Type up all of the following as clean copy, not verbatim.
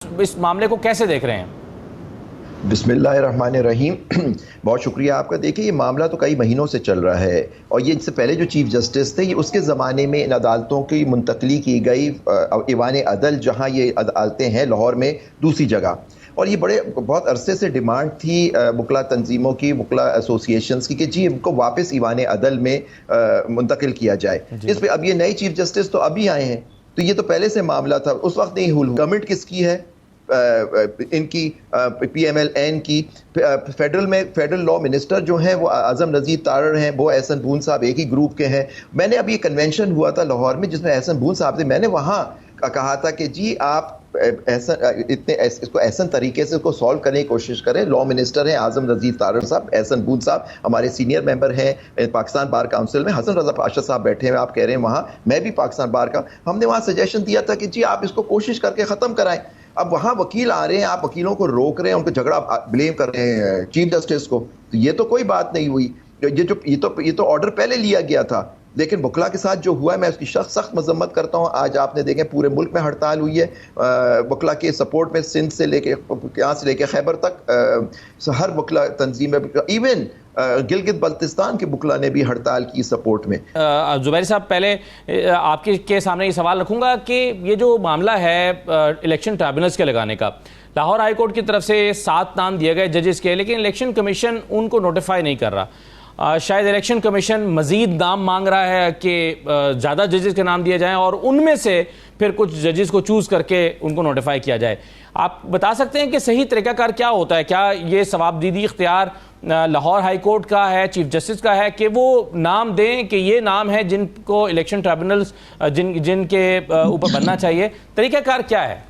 इस मामले को कैसे देख रहे हैं? बिस्मिल्लाहिर्रहमानिर्रहीम। बहुत शुक्रिया आपका। देखिए, ये मामला तो कई महीनों से चल रहा है और ये इससे पहले जो चीफ जस्टिस थे, ये उसके ज़माने में इन अदालतों की मुंतकली की गई ईवान अदल, जहाँ ये अदालतें हैं लाहौर में, दूसरी जगह। और ये बहुत अरसे से डिमांड थी वकला तंजीमों की, वकला एसोसिएशंस की, कि जी इनको वापस ईवान अदल में मुंतकिल किया जाए। इस पर अब ये नए चीफ जस्टिस तो अभी आए हैं, तो ये तो पहले से मामला था, उस वक्त नहीं हुआ। गवर्नमेंट किसकी है? इनकी PMLN की। फेडरल लॉ मिनिस्टर जो हैं वो आज़म नज़ीर तारड़ हैं, वो एहसन बून साहब एक ही ग्रुप के हैं। मैंने अभी एक कन्वेंशन हुआ था लाहौर में जिसमें एहसन बून साहब थे, मैंने वहाँ कहा था कि जी आप इसको एहसन तरीके से इसको सॉल्व करने की कोशिश करें। लॉ मिनिस्टर हैं आज़म नज़ीर तारड़ साहब, एहसन बून साहब हमारे सीनियर मेंबर हैं पाकिस्तान बार काउंसिल में, हसन रजा पाशा साहब बैठे हैं, आप कह रहे हैं वहाँ, मैं भी पाकिस्तान बार का। हमने वहाँ सजेशन दिया था कि जी आप इसको कोशिश करके ख़त्म कराएं। अब वहाँ वकील आ रहे हैं, आप वकीलों को रोक रहे हैं, उनको झगड़ा ब्लेम कर रहे हैं चीफ जस्टिस को, तो ये तो कोई बात नहीं हुई। ये तो ऑर्डर पहले लिया गया था, लेकिन बुकला के साथ जो हुआ है मैं उसकी सख्त मजम्मत करता हूँ। आज आपने देखे पूरे मुल्क में हड़ताल हुई है बुकला के सपोर्ट में, सिंध से लेके यहाँ से लेके खैबर तक हर बुकला तंजीम में, इवन गिलगित बल्तिस्तान के बुकला ने भी हड़ताल की सपोर्ट में। जुबैर साहब, पहले आपके सामने ये सवाल रखूंगा कि ये जो मामला है इलेक्शन ट्राइब्यूनल्स के लगाने का, लाहौर हाई कोर्ट की तरफ से 7 नाम दिए गए जजेस के, लेकिन इलेक्शन कमीशन उनको नोटिफाई नहीं कर रहा। शायद इलेक्शन कमीशन मजीद नाम मांग रहा है कि ज़्यादा जजेस के नाम दिए जाएं और उनमें से फिर कुछ जजेस को चूज़ करके उनको नोटिफाई किया जाए। आप बता सकते हैं कि सही तरीकाकार क्या होता है? क्या ये सवाबदीदी इख्तियार लाहौर हाई कोर्ट का है, चीफ जस्टिस का है, कि वो नाम दें कि ये नाम है जिनको इलेक्शन ट्राइब्यूनल्स जिनके ऊपर बनना चाहिए? तरीकाकार क्या है?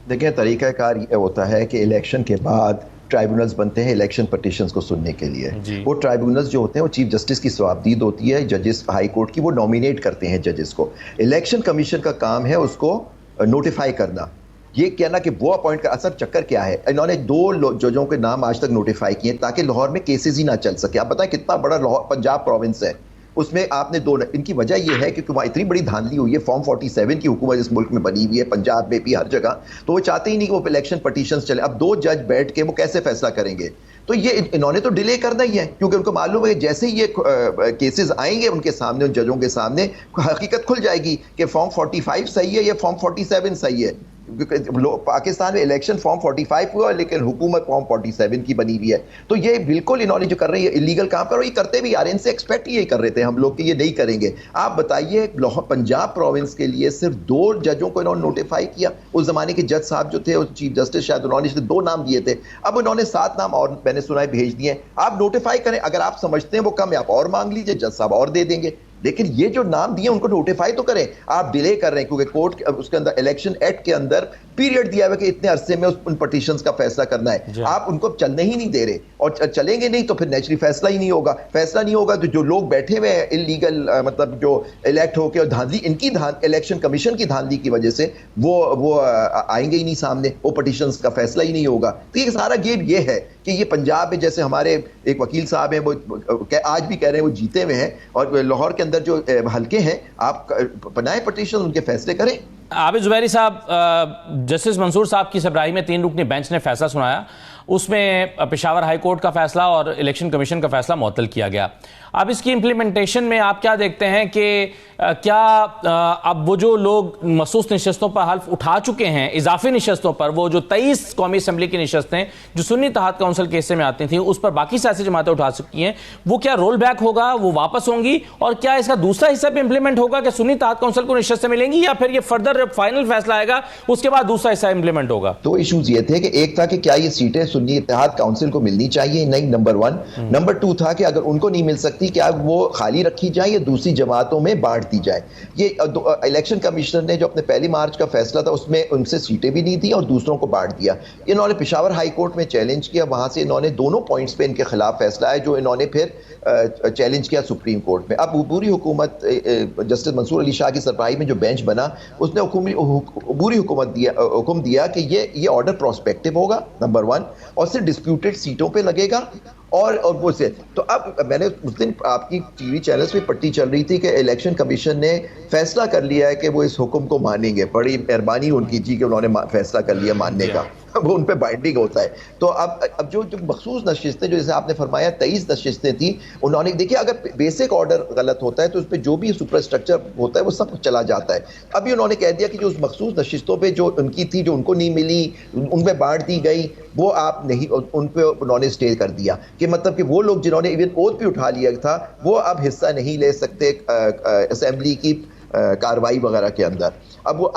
देखिए, तरीकाकार ये होता है कि इलेक्शन के बाद ट्राइब्यूनल्स बनते हैं इलेक्शन पटिशंस को सुनने के लिए। वो ट्राइब्यूनल्स जो होते हैं वो चीफ जस्टिस की सवाबदीद होती है, जजेस हाई कोर्ट की, वो नॉमिनेट करते हैं जजेस को। इलेक्शन कमीशन का काम है उसको नोटिफाई करना। ये कहना कि वो अपॉइंट कर, असल चक्कर क्या है, इन्होंने 2 जजों के नाम आज तक नोटिफाई किए ताकि लाहौर में केसेस ही ना चल सके। आप बताएं कितना बड़ा लाहौर पंजाब प्रोविंस है, उसमें आपने 2। इनकी वजह यह है कि वहाँ इतनी बड़ी धांधली हुई है, फॉर्म 47 की हुकूमत इस मुल्क में बनी हुई है, पंजाब में भी हर जगह, तो वो चाहते ही नहीं कि वो इलेक्शन पटिशंस चले। अब 2 जज बैठ के वो कैसे फैसला करेंगे? तो ये इन्होंने तो डिले करना ही है, क्योंकि उनको मालूम है कि जैसे ही ये केसेस आएंगे उनके सामने, उन जजों के सामने, हकीकत खुल जाएगी कि फॉर्म 45 सही है या फॉर्म 47 सही है। पाकिस्तान में इलेक्शन फॉर्म 45 हुआ लेकिन हुकूमत फॉर्म 47 की बनी हुई है। तो ये बिल्कुल इन्होंने जो कर रही है इलीगल काम कर, ये करते भी यार, इनसे एक्सपेक्ट यही कर रहे थे हम लोग कि ये नहीं करेंगे। आप बताइए, पंजाब प्रोविंस के लिए सिर्फ 2 जजों को इन्होंने नोटिफाई किया। उस जमाने के जज साहब जो थे, चीफ जस्टिस, शायद उन्होंने 2 नाम दिए थे, अब उन्होंने 7 नाम और मैंने सुना है भेज दिए। आप नोटिफाई करें, अगर आप समझते हैं वो कम है आप और मांग लीजिए, जज साहब और दे देंगे, लेकिन ये जो नाम दिए उनको नोटिफाई तो करें। आप डिले कर रहे हैं क्योंकि कोर्ट उसके अंदर इलेक्शन एक्ट के अंदर पीरियड दिया हुआ कि इतने अरसे में उन पटिशंस का फैसला करना है, आप उनको चलने ही नहीं दे रहे, और चलेंगे नहीं तो फिर नेचुरली फैसला ही नहीं होगा। फैसला नहीं होगा तो जो लोग बैठे हुए हैं इलीगल, मतलब जो इलेक्ट होकर, और धांधली, इनकी इलेक्शन कमीशन की धांधली की वजह से वो आएंगे ही नहीं सामने, वो पटिशंस का फैसला ही नहीं होगा। तो ये सारा गेम ये है कि ये पंजाब में जैसे हमारे एक वकील साहब हैं, वो आज भी कह रहे हैं वो जीते हुए हैं, और लाहौर के अंदर जो हल्के हैं आप बनाए पटिशन, उनके फैसले करें। आबिद जुबैरी साहब, जस्टिस मंसूर साहब की सरबराही में 3 रुकनी बेंच ने फैसला सुनाया, उसमें पेशावर हाई कोर्ट का फैसला और इलेक्शन कमीशन का फैसला मुअत्तल किया गया। अब इसकी इम्प्लीमेंटेशन में आप क्या देखते हैं कि क्या अब वो जो लोग मखसूस नशस्तों पर हल्फ उठा चुके हैं, इजाफी नशस्तों पर, वो जो 23 कौमी असम्बली की नशस्तें जो सुन्नी इत्तेहाद काउंसिल के हिस्से में आती थी, उस पर बाकी सियासी जमातें उठा चुकी हैं, वो क्या रोल बैक होगा, वो वापस होंगी? और क्या इसका दूसरा हिस्सा भी इंप्लीमेंट होगा कि सुन्नी इत्तेहाद काउंसिल को नशस्तें मिलेंगी, या फिर ये फर्दर फाइनल फैसला आएगा उसके बाद दूसरा हिस्सा इंप्लीमेंट होगा? 2 इशूज ये थे कि एक था कि क्या ये सीटें सुन्नी इत्तेहाद काउंसिल को मिलनी चाहिए, नहीं, नंबर 1। नंबर 2 था कि अगर उनको नहीं मिल सकती क्या वो खाली रखी जाए या दूसरी जमातों में बांट दी जाए। ये इलेक्शन कमिश्नर ने जो अपने 1 मार्च का फैसला था उसमें उनसे सीटें भी नहीं दी और दूसरों को बांट दिया। इन्होंने पेशावर हाई कोर्ट में चैलेंज किया, वहां से इन्होंने दोनों पॉइंट्स पे इनके खिलाफ फैसला है जो इन्होंने फिर चैलेंज किया सुप्रीम कोर्ट में। अब पूरी हुकूमत, जस्टिस मंसूर अली शाह की सरबराही में जो बेंच बना, उसने पूरी हुक्म दिया कि ये ऑर्डर प्रोस्पेक्टिव होगा, नंबर 1, और सिर्फ डिस्प्यूटेड सीटों पे लगेगा, और वो से तो अब मैंने उस दिन आपकी टीवी चैनल्स पे पट्टी चल रही थी कि इलेक्शन कमीशन ने फैसला कर लिया है कि वो इस हुक्म को मानेंगे, बड़ी मेहरबानी उनकी जी कि उन्होंने फैसला कर लिया मानने का, वो उन पे बाइंडिंग होता है। तो अब जो मखसूस नशिस्तें, जो जैसे आपने फरमाया 23 नशिस्तें थी, उन्होंने देखिए अगर बेसिक ऑर्डर गलत होता है तो उस पर जो भी सुपर स्ट्रक्चर होता है वो सब चला जाता है। अभी उन्होंने कह दिया कि जो उस मखसूस नशिस्तों पे जो उनकी थी, जो उनको नहीं मिली, उन पे बांट दी गई, वो आप नहीं, उन पे उन्होंने स्टे कर दिया कि मतलब कि वो लोग जिन्होंने इवन ओथ भी उठा लिया था वो अब हिस्सा नहीं ले सकते असेंबली की कार्रवाई वगैरह के अंदर। अब वो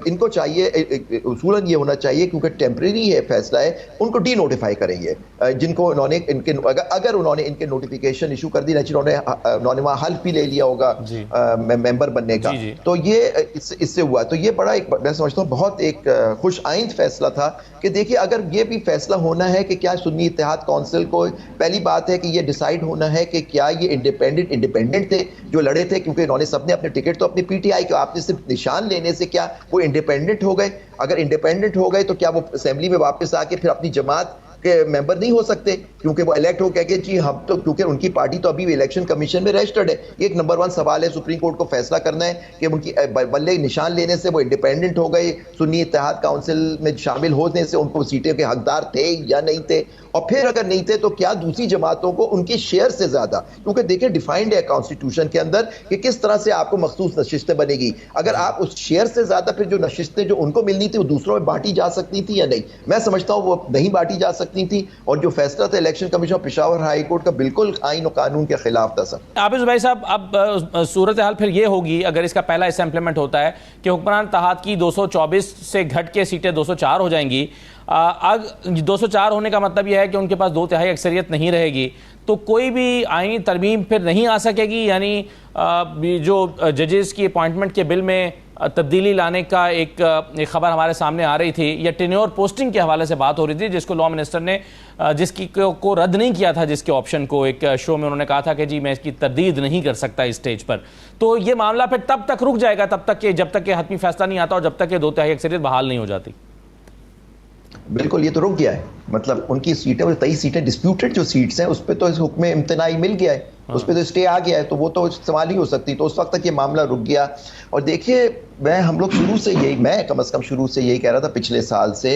इनको चाहिए, उसूलन ये होना चाहिए क्योंकि टेम्परेरी है फैसला है, उनको डी नोटिफाई करेंगे जिनको उन्होंने इनके अगर उन्होंने इनके नोटिफिकेशन इशू कर दी ना, उन्होंने वहाँ हल्फ भी ले लिया होगा मेंबर बनने का, तो ये इससे हुआ। तो ये बड़ा एक, मैं समझता हूँ बहुत एक खुश आइंद फैसला था कि देखिए अगर ये भी फैसला होना है कि क्या सुन्नी इत्तेहाद काउंसिल को, पहली बात है कि ये डिसाइड होना है कि क्या ये इंडिपेंडेंट थे जो लड़े थे, क्योंकि इन्होंने सबने अपने टिकट तो अपनी पीटीआई के, आपने सिर्फ निशान लेने से क्या वो इंडिपेंडेंट हो गए? अगर इंडिपेंडेंट हो गए तो क्या वो असेंबली में वापस आके फिर अपनी जमात के मेंबर नहीं हो सकते? क्योंकि वो इलेक्ट हो कह जी हम तो, क्योंकि उनकी पार्टी तो अभी इलेक्शन कमीशन में रजिस्टर्ड है। एक नंबर 1 सवाल है, सुप्रीम कोर्ट को फैसला करना है कि उनकी बल्ले निशान लेने से वो इंडिपेंडेंट हो गए, सुन्नी इत्तेहाद काउंसिल में शामिल होने से उनको सीटें के हकदार थे या नहीं थे, और फिर अगर नहीं थे तो क्या दूसरी जमातों को उनकी शेयर से ज्यादा, क्योंकि देखिए डिफाइंड है कॉन्स्टिट्यूशन के अंदर कि किस तरह से आपको मखसूस नशिस्तें बनेगी, अगर आप उस शेयर से ज्यादा फिर जो नशिस्तें जो उनको मिलनी थी वो दूसरों में बांटी जा सकती थी या नहीं? मैं समझता हूं वो नहीं बांटी जा सकती थी, और जो फैसला था election commission Peshawar high court का बिल्कुल आईन और कानून के खिलाफ था। सर आबिद भाई साहब, अब सूरत हाल फिर ये होगी अगर इसका पहला हिस्सा इंप्लीमेंट होता है कि हुक्मरान तहाद की 224 से घट के सीटें 204 हो जाएंगी। अब 204 होने का मतलब यह है कि उनके पास 2/3 अक्सरियत नहीं रहेगी, तो कोई भी आईनी तरमीम फिर नहीं आ सकेगी। यानी जो जजेस की अपॉइंटमेंट के बिल में तब्दीली लाने का एक खबर हमारे सामने आ रही थी, या टेन्योर पोस्टिंग के हवाले से बात हो रही थी, जिसको लॉ मिनिस्टर ने जिसकी को रद्द नहीं किया था, जिसके ऑप्शन को एक शो में उन्होंने कहा था कि जी मैं इसकी तरदीद नहीं कर सकता इस स्टेज पर। तो ये मामला फिर तब तक रुक जाएगा तब तक कि जब तक कि हतमी फैसला नहीं आता और जब तक कि 2/3 अक्सरियत बहाल नहीं हो जाती। बिल्कुल, ये तो रुक गया है। मतलब उनकी सीटें, 23 सीटें डिस्प्यूटेड जो सीट्स हैं उस पर तो इस हुक्म इम्तनाई मिल गया है, उस पर तो स्टे आ गया है, तो वो तो इस्तेमाल ही हो सकती, तो उस वक्त तक ये मामला रुक गया। और देखिए हम लोग शुरू से यही, मैं कम से कम शुरू से यही कह रहा था पिछले साल से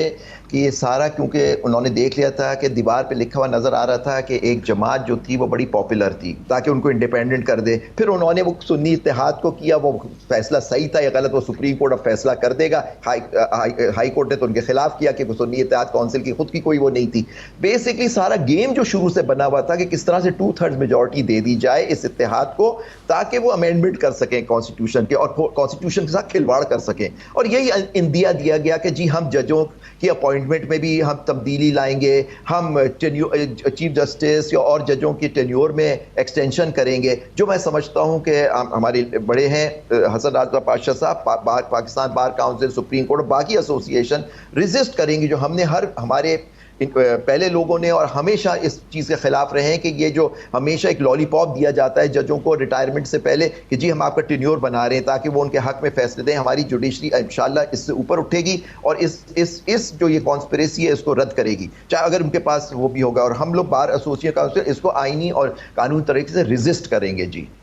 कि ये सारा, क्योंकि उन्होंने देख लिया था कि दीवार पे लिखा हुआ नजर आ रहा था कि एक जमात जो थी वो बड़ी पॉपुलर थी ताकि उनको इंडिपेंडेंट कर दे, फिर उन्होंने वो सुन्नी इत्तेहाद को किया, वो फैसला सही था या गलत वो सुप्रीम कोर्ट अब फैसला कर देगा। हाई कोर्ट ने तो उनके खिलाफ किया कि सुन्नी इत्तेहाद काउंसिल की खुद की कोई वो नहीं थी। बेसिकली सारा गेम जो शुरू से बना हुआ था कि किस तरह से 2/3 मेजॉरिटी दे दी जाए इस इत्तेहाद को ताकि वो अमेंडमेंट कर सकें कॉन्स्टिट्यूशन के और कॉन्स्टिट्यूशन के साथ खिलवाड़ कर सकें। और यही इंदिया दिया गया कि जी हम जजों की अपॉइंटमेंट में भी हम तब्दीली लाएंगे, हम चीफ जस्टिस या और जजों की टेन्योर में एक्सटेंशन करेंगे, जो मैं समझता हूं कि हमारे बड़े हैं हसन राजा पाशा साहब, Pakistan bar council, supreme court और बाकी एसोसिएशन रेजिस्ट करेंगी, जो हमने हमारे पहले लोगों ने और हमेशा इस चीज़ के खिलाफ रहे हैं कि ये जो हमेशा एक लॉलीपॉप दिया जाता है जजों को रिटायरमेंट से पहले कि जी हम आपका टेन्योर बना रहे हैं ताकि वो उनके हक में फैसले दें। हमारी जुडिशरी इंशाल्लाह इससे ऊपर उठेगी और इस जो ये कॉन्स्पिरेसी है इसको रद्द करेगी, चाहे अगर उनके पास वो भी होगा। और हम लोग बार एसोसिएशन काउंसिल इसको आईनी और कानूनी तरीके से रेजिस्ट करेंगे। जी।